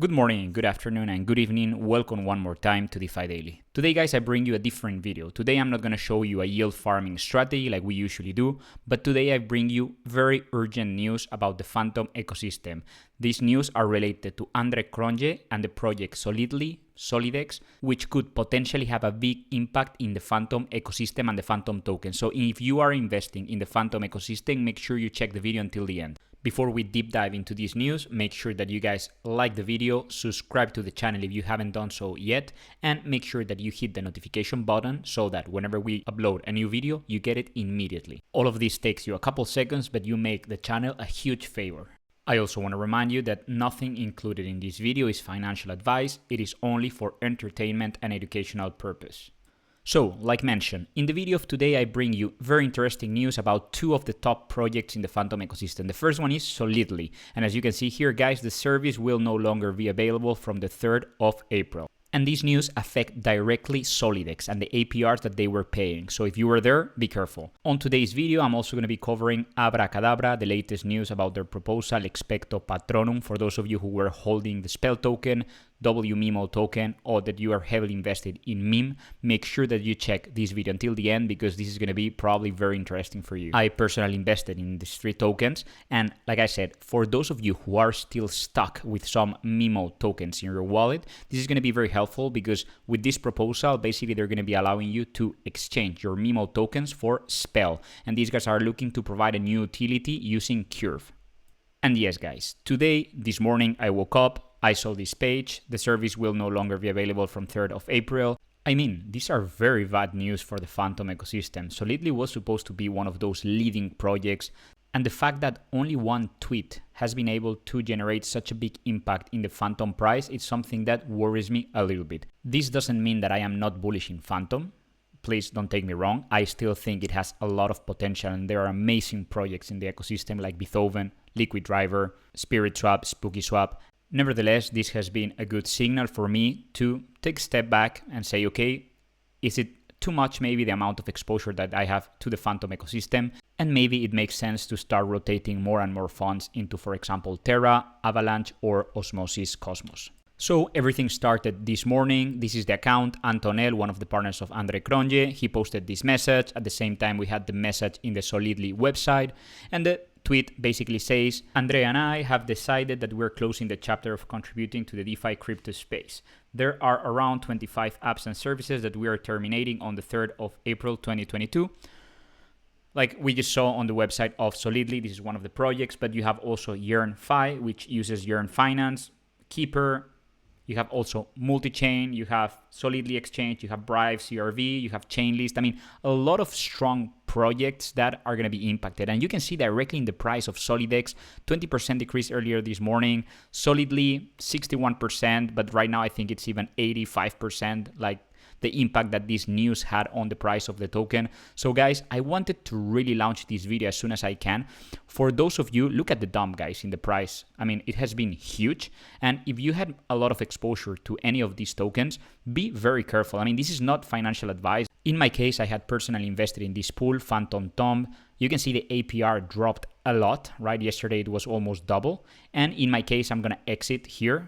Good morning, good afternoon, and good evening. Welcome one more time to DeFi Daily. Today, guys, I bring you a different video. Today, I'm not going to show you a yield farming strategy like we usually do, but today I bring you very urgent news about the Fantom ecosystem. These news are related to Andre Cronje and the project Solidly Solidex, which could potentially have a big impact in the Fantom ecosystem and the Fantom token. So if you are investing in the Fantom ecosystem, make sure you check the video until the end. Before we deep dive into this news, make sure that you guys like the video, subscribe to the channel if you haven't done so yet, and make sure that you hit the notification button so that whenever we upload a new video, you get it immediately. All of this takes you a couple seconds, but you make the channel a huge favor. I also want to remind you that nothing included in this video is financial advice. It is only for entertainment and educational purpose. So, like mentioned, in the video of today I bring you very interesting news about two of the top projects in the Fantom ecosystem. The first one is Solidly, and as you can see here, guys, the service will no longer be available from the 3rd of April. And these news affect directly Solidex and the APRs that they were paying. So if you were there, be careful. On today's video, I'm also going to be covering Abracadabra, the latest news about their proposal, Expecto Patronum, for those of you who were holding the spell token, WMEMO token, or that you are heavily invested in meme. Make sure that you check this video until the end because this is going to be probably very interesting for you. I personally invested in these three tokens, and like I said, for those of you who are still stuck with some MEMO tokens in your wallet, this is going to be very helpful because with this proposal, basically they're going to be allowing you to exchange your MEMO tokens for spell, and these guys are looking to provide a new utility using Curve. And yes, guys, today, this morning, I woke up, I saw this page, the service will no longer be available from 3rd of April. I mean, these are very bad news for the Fantom ecosystem. Solidly was supposed to be one of those leading projects, and the fact that only one tweet has been able to generate such a big impact in the Fantom price is something that worries me a little bit. This doesn't mean that I am not bullish in Fantom. Please don't take me wrong, I still think it has a lot of potential and there are amazing projects in the ecosystem like Beethoven, Liquid Driver, Spirit Swap, Spooky Swap. Nevertheless, this has been a good signal for me to take a step back and say, okay, is it too much maybe the amount of exposure that I have to the Fantom ecosystem? And maybe it makes sense to start rotating more and more funds into, for example, TERRA, Avalanche, or Osmosis Cosmos. So everything started this morning. This is the account, Antonel, one of the partners of Andre Cronje. He posted this message. At the same time, we had the message in the Solidly website. And the tweet basically says, Andre and I have decided that we're closing the chapter of contributing to the DeFi crypto space. There are around 25 apps and services that we are terminating on the 3rd of April 2022. Like we just saw on the website of Solidly, this is one of the projects, but you have also YearnFi, which uses Yearn Finance, Keeper. You have also multi-chain, you have Solidly Exchange, you have Bribe, CRV, you have Chainlist. I mean, a lot of strong projects that are going to be impacted. And you can see directly in the price of Solidex, 20% decrease earlier this morning, Solidly 61%, but right now I think it's even 85%, like the impact that this news had on the price of the token. So guys, I wanted to really launch this video as soon as I can. For those of you, look at the dump, guys, in the price. I mean, it has been huge. And if you had a lot of exposure to any of these tokens, be very careful. I mean, this is not financial advice. In my case, I had personally invested in this pool, Fantom Tomb. You can see the APR dropped a lot, right? Yesterday, it was almost double. And in my case, I'm going to exit here.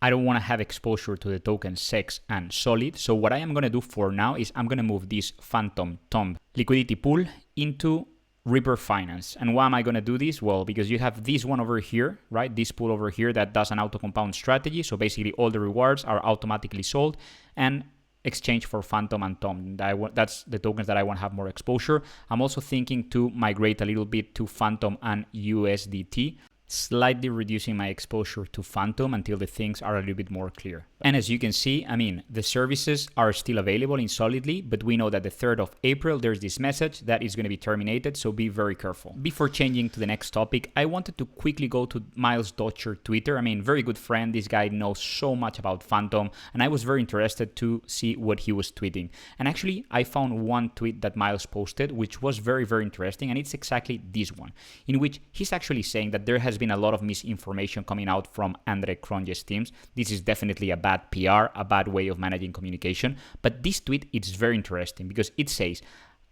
I don't want to have exposure to the tokens SEX and Solid. So what I am going to do for now is I'm going to move this Fantom Tomb liquidity pool into Reaper Finance. And why am I going to do this? Well, because you have this one over here, right? This pool over here that does an auto compound strategy. So basically all the rewards are automatically sold and exchange for Fantom and Tom. That's the tokens that I want to have more exposure. I'm also thinking to migrate a little bit to Fantom and USDT, slightly reducing my exposure to Fantom until the things are a little bit more clear. And as you can see, I mean, the services are still available in Solidly, but we know that the 3rd of April, there's this message that is going to be terminated, so be very careful. Before changing to the next topic, I wanted to quickly go to Miles Deutscher Twitter. I mean, very good friend. This guy knows so much about Fantom, and I was very interested to see what he was tweeting. And actually, I found one tweet that Miles posted, which was very, very interesting, and it's exactly this one, in which he's actually saying that there has been a lot of misinformation coming out from Andre Cronje's teams. This is definitely a bad PR, a bad way of managing communication. But this tweet is very interesting because it says,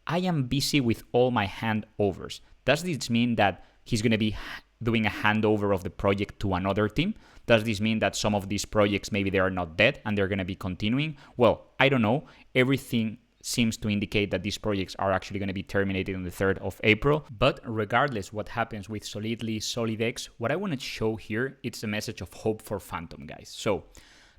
I am busy with all my handovers. Does this mean that he's going to be doing a handover of the project to another team. Does this mean that some of these projects, maybe they are not dead and they're going to be continuing? Well, I don't know. Everything seems to indicate that these projects are actually going to be terminated on the 3rd of April. But regardless what happens with Solidly Solidex, what I want to show here, it's a message of hope for Fantom, guys. So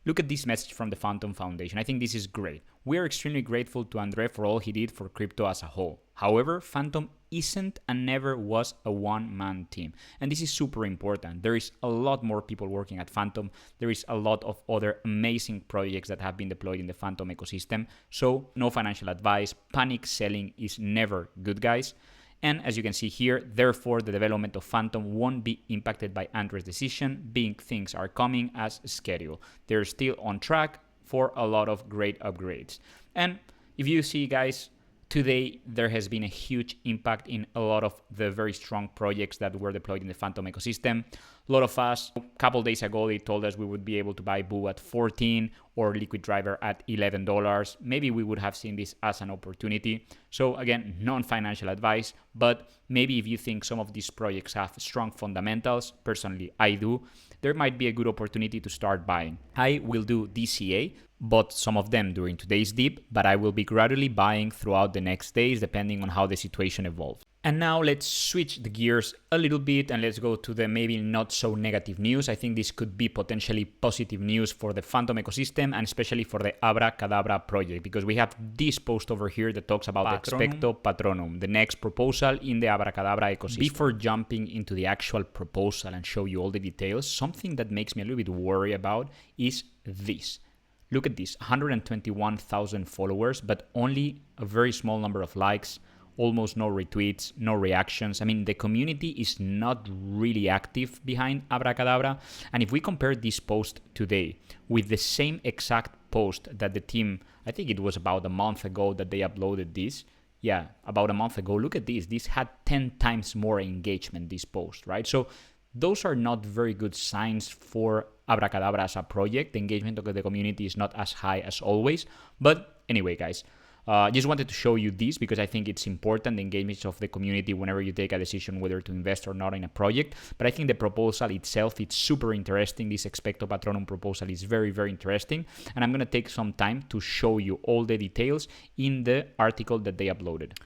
look at this message from the Fantom Foundation. I think this is great. We are extremely grateful to Andre for all he did for crypto as a whole. However, Fantom isn't and never was a one-man team. And this is super important. There is a lot more people working at Fantom. There is a lot of other amazing projects that have been deployed in the Fantom ecosystem. So no financial advice. Panic selling is never good, guys. And as you can see here, therefore, the development of Fantom won't be impacted by Andre's decision. Big things are coming as scheduled. They're still on track for a lot of great upgrades. And if you see, guys, today there has been a huge impact in a lot of the very strong projects that were deployed in the Fantom ecosystem. A lot of us, a couple days ago, they told us we would be able to buy Boo at 14 or Liquid Driver at $11. Maybe we would have seen this as an opportunity. So again, non-financial advice, but maybe if you think some of these projects have strong fundamentals, personally I do, there might be a good opportunity to start buying. I will do DCA, bought some of them during today's dip, but I will be gradually buying throughout the next days depending on how the situation evolves. And now let's switch the gears a little bit and let's go to the maybe not so negative news. I think this could be potentially positive news for the Fantom ecosystem and especially for the Abracadabra project, because we have this post over here that talks about Expecto Patronum, the next proposal in the Abracadabra ecosystem. Before jumping into the actual proposal and show you all the details, something that makes me a little bit worried about is this. Look at this, 121,000 followers, but only a very small number of likes, almost no retweets, no reactions. I mean, the community is not really active behind Abracadabra. And if we compare this post today with the same exact post that the team, I think it was about a month ago that they uploaded this. Yeah, about a month ago. Look at this. This had 10 times more engagement, this post, right? So those are not very good signs for Abracadabra as a project. The engagement of the community is not as high as always. But anyway, guys, just wanted to show you this because I think it's important, the engagement of the community whenever you take a decision whether to invest or not in a project. But I think the proposal itself, it's super interesting. This Expecto Patronum proposal is very, very interesting. And I'm going to take some time to show you all the details in the article that they uploaded.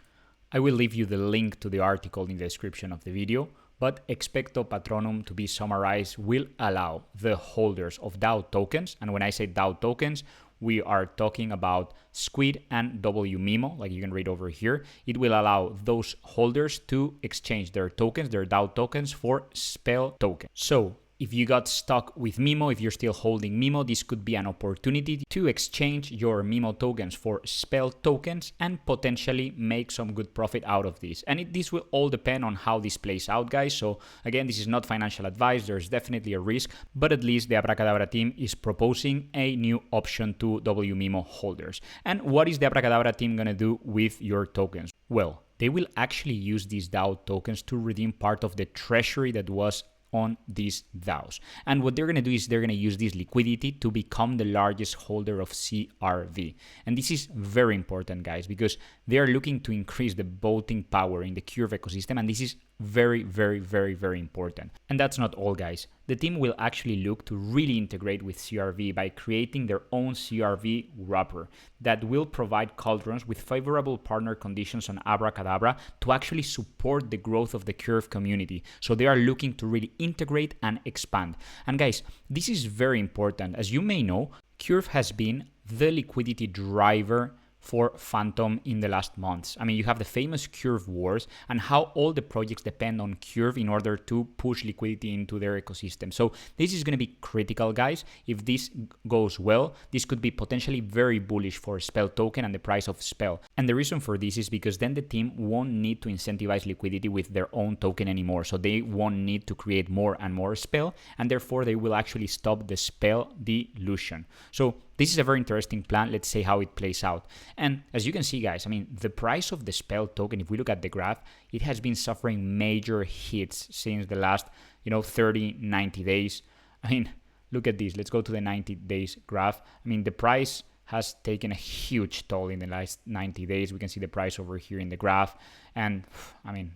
I will leave you the link to the article in the description of the video. But Expecto Patronum, to be summarized, will allow the holders of DAO tokens, and when I say DAO tokens, we are talking about Squid and WMEMO, like you can read over here. It will allow those holders to exchange their tokens, their DAO tokens, for Spell tokens. So if you got stuck with MEMO, if you're still holding MEMO, this could be an opportunity to exchange your MEMO tokens for Spell tokens and potentially make some good profit out of this. And this will all depend on how this plays out, guys. So again, this is not financial advice. There's definitely a risk, but at least the Abracadabra team is proposing a new option to WMEMO holders. And what is the Abracadabra team going to do with your tokens? Well, they will actually use these DAO tokens to redeem part of the treasury that was on these DAOs. And what they're going to do is they're going to use this liquidity to become the largest holder of CRV. And this is very important, guys, because they are looking to increase the voting power in the Curve ecosystem. And this is very, very, very, very important. And that's not all, guys. The team will actually look to really integrate with CRV by creating their own CRV wrapper that will provide cauldrons with favorable partner conditions on Abracadabra to actually support the growth of the Curve community. So they are looking to really integrate and expand. And guys, this is very important. As you may know, Curve has been the liquidity driver for Fantom in the last months. I mean, you have the famous Curve wars and how all the projects depend on Curve in order to push liquidity into their ecosystem. So this is going to be critical, guys. If this goes well, this could be potentially very bullish for Spell token and the price of Spell. And the reason for this is because then the team won't need to incentivize liquidity with their own token anymore. So they won't need to create more and more Spell, and therefore they will actually stop the Spell dilution. So this is a very interesting plan. Let's see how it plays out. And as you can see, guys, I mean, the price of the Spell token, if we look at the graph, it has been suffering major hits since the last, 30, 90 days. I mean, look at this. Let's go to the 90 days graph. I mean, the price has taken a huge toll in the last 90 days. We can see the price over here in the graph. And I mean,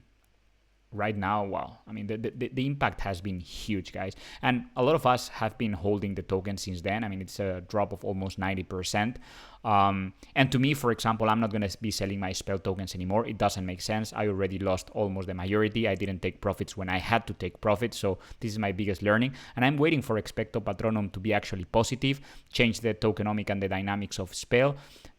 right now, wow, I mean, the impact has been huge, guys. And a lot of us have been holding the token since then. I mean, it's a drop of almost 90%. And to me, for example, I'm not going to be selling my spell tokens anymore. It doesn't make sense. I already lost almost the majority. I didn't take profits when I had to take profits. So this is my biggest learning. And I'm waiting for Expecto Patronum to be actually positive, change the tokenomic and the dynamics of spell,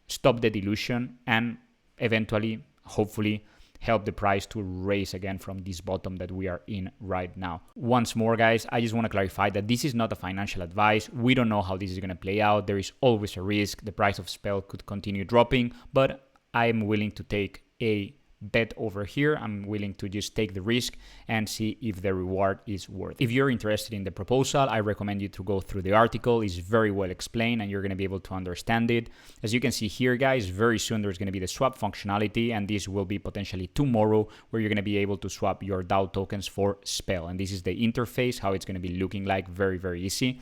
stop the dilution, and eventually, hopefully, help the price to raise again from this bottom that we are in right now. Once more, guys, I just want to clarify that this is not a financial advice. We don't know how this is going to play out. There is always a risk. The price of spell could continue dropping, but I'm willing to take a bet over here. I'm willing to just take the risk and see if the reward is worth it. If you're interested in the proposal, I recommend you to go through the article. It's very well explained and you're going to be able to understand it. As you can see here, guys, very soon there's going to be the swap functionality, and this will be potentially tomorrow, where you're going to be able to swap your DAO tokens for spell. And this is the interface, how it's going to be looking like. Very, very easy.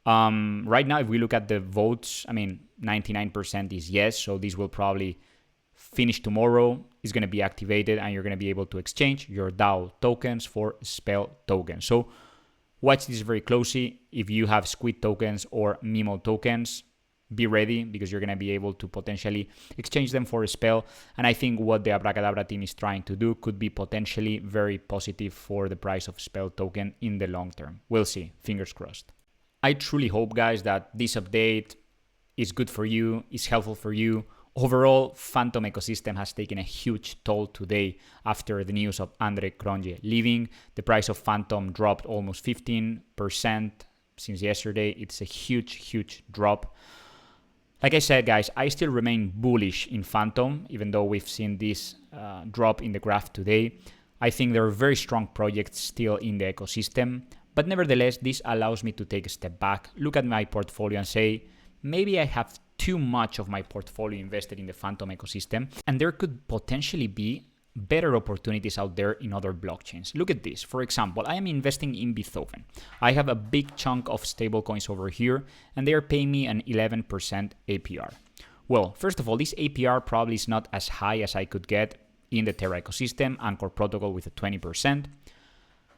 Right now, if we look at the votes, I mean, 99% is yes, so this will probably finish tomorrow, is going to be activated, and you're going to be able to exchange your DAO tokens for spell tokens. So watch this very closely. If you have Squid tokens or WMEMO tokens, be ready, because you're going to be able to potentially exchange them for a spell. And I think what the Abracadabra team is trying to do could be potentially very positive for the price of spell token in the long term. We'll see. Fingers crossed. I truly hope, guys, that this update is good for you, is helpful for you. Overall, Fantom Ecosystem has taken a huge toll today after the news of Andre Cronje leaving. The price of Fantom dropped almost 15% since yesterday. It's a huge, huge drop. Like I said, guys, I still remain bullish in Fantom, even though we've seen this drop in the graph today. I think there are very strong projects still in the ecosystem, but nevertheless, this allows me to take a step back, look at my portfolio and say, maybe I have too much of my portfolio invested in the Fantom ecosystem, and there could potentially be better opportunities out there in other blockchains. Look at this. For example, I am investing in Beethoven. I have a big chunk of stablecoins over here, and they are paying me an 11% APR. Well, first of all, this APR probably is not as high as I could get in the TERRA ecosystem, Anchor Protocol with a 20%.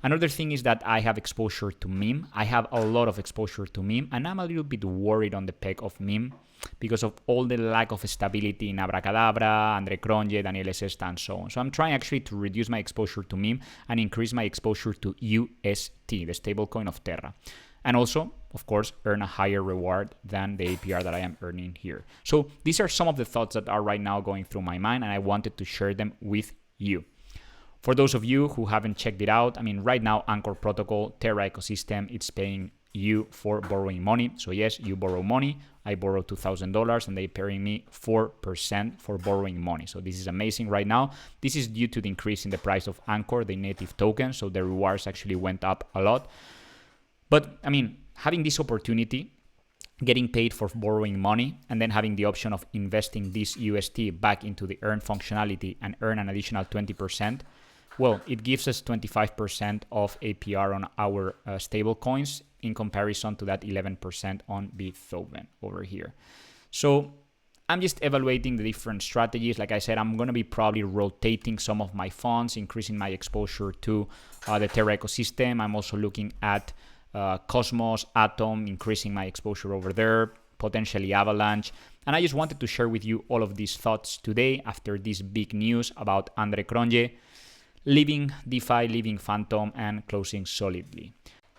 Another thing is that I have exposure to meme. I have a lot of exposure to meme, and I'm a little bit worried on the peg of meme because of all the lack of stability in Abracadabra, Andre Cronje, Daniel Sesta, and so on. So I'm trying actually to reduce my exposure to meme and increase my exposure to UST, the stablecoin of TERRA. And also, of course, earn a higher reward than the APR that I am earning here. So these are some of the thoughts that are right now going through my mind, and I wanted to share them with you. For those of you who haven't checked it out, I mean, right now, Anchor Protocol, TERRA ecosystem, it's paying you for borrowing money. So yes, you borrow money. I borrow $2,000 and they're paying me 4% for borrowing money. So this is amazing right now. This is due to the increase in the price of Anchor, the native token. So the rewards actually went up a lot. But I mean, having this opportunity, getting paid for borrowing money, and then having the option of investing this UST back into the earn functionality and earn an additional 20%, well, it gives us 25% of APR on our stable coins in comparison to that 11% on Beethoven over here. So I'm just evaluating the different strategies. Like I said, I'm going to be probably rotating some of my funds, increasing my exposure to the TERRA ecosystem. I'm also looking at Cosmos, Atom, increasing my exposure over there, potentially Avalanche. And I just wanted to share with you all of these thoughts today after this big news about Andre Cronje leaving DeFi, leaving Fantom, and closing Solidly.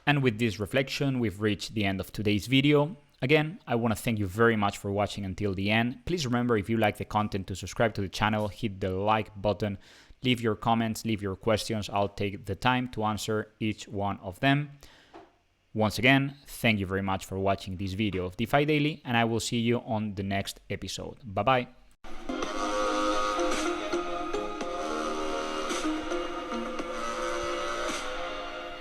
And with this reflection, we've reached the end of today's video. Again, I want to thank you very much for watching until the end. Please remember, if you like the content, to subscribe to the channel, hit the like button, leave your comments, leave your questions. I'll take the time to answer each one of them. Once again, thank you very much for watching this video of DeFi Daily, and I will see you on the next episode. Bye-bye.